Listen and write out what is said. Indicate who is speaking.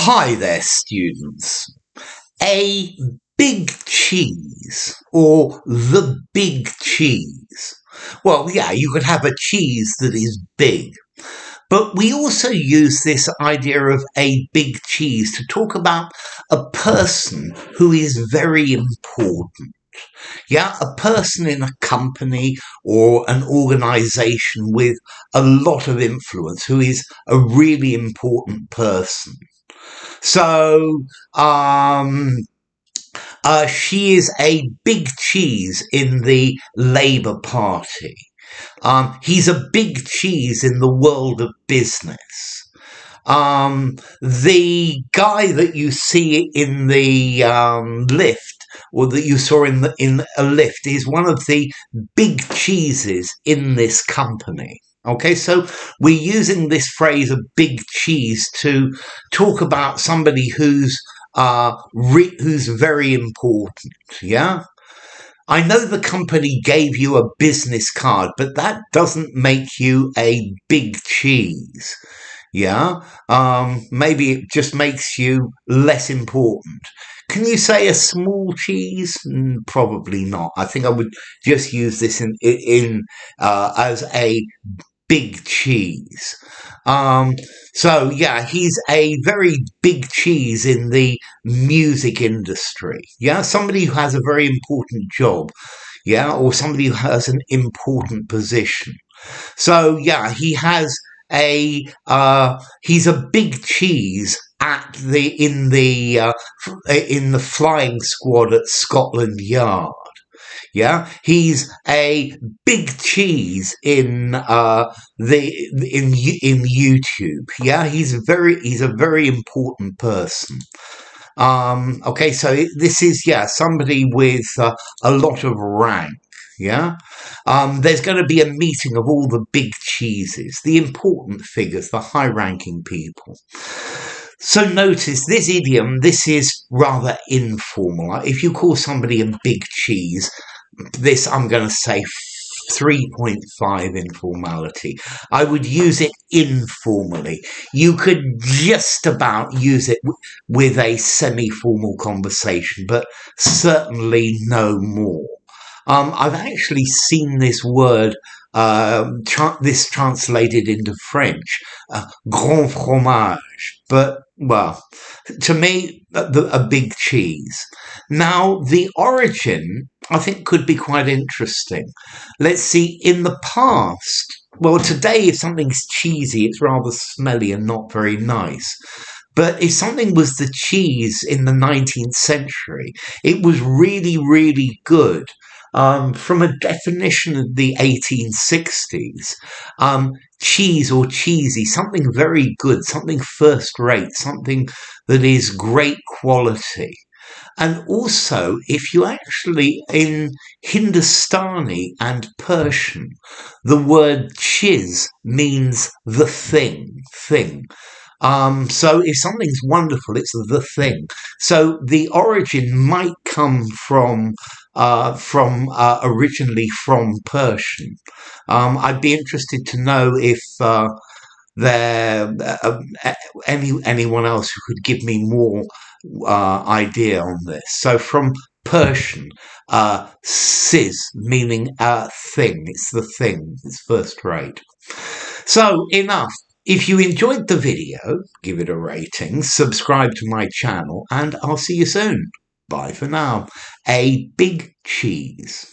Speaker 1: Hi there, students. A big cheese or the big cheese. Well, yeah, you could have a cheese that is big, but we also use this idea of a big cheese to talk about a person who is very important. Yeah, a person in a company or an organization with a lot of influence who is a really important person. So, um, she is a big cheese in the Labour Party. He's a big cheese in the world of business. The guy that you see in the lift, or that you saw in a lift, is one of the big cheeses in this company. Okay, so we're using this phrase of big cheese to talk about somebody who's very important. Yeah. I know the company gave you a business card, but that doesn't make you a big cheese. Yeah. Maybe it just makes you less important. Can you say a small cheese? Probably not. I think I would just use this in as a big cheese. Um, so yeah, he's a very big cheese in the music industry. Yeah, somebody who has a very important job. Yeah, or somebody who has an important position. So yeah, he's a big cheese at in the flying squad at Scotland Yard. Yeah, he's a big cheese in YouTube. Yeah, he's a very important person. Okay, so this is somebody with a lot of rank. Yeah, there's going to be a meeting of all the big cheeses, the important figures, the high-ranking people. So notice this idiom. This is rather informal. If you call somebody a big cheese, this I'm going to say 3.5 informality. I would use it informally. You could just about use it with a semi-formal conversation, but certainly no more. I've actually seen this word, this translated into French, grand fromage, but, well, to me, a big cheese. Now, the origin, I think, could be quite interesting. Let's see, in the past, well, today, if something's cheesy, it's rather smelly and not very nice. But if something was the cheese in the 19th century, it was really, really good. From a definition of the 1860s, cheese or cheesy, something very good, something first rate, something that is great quality. And also, if you actually, in Hindustani and Persian, the word chiz means the thing. So if something's wonderful, it's the thing. So the origin might come from originally from Persian. I'd be interested to know if there anyone else who could give me more idea on this. So from Persian, siz meaning thing. It's the thing. It's first rate. So enough. If you enjoyed the video, give it a rating, subscribe to my channel, and I'll see you soon. Bye for now. A big cheese.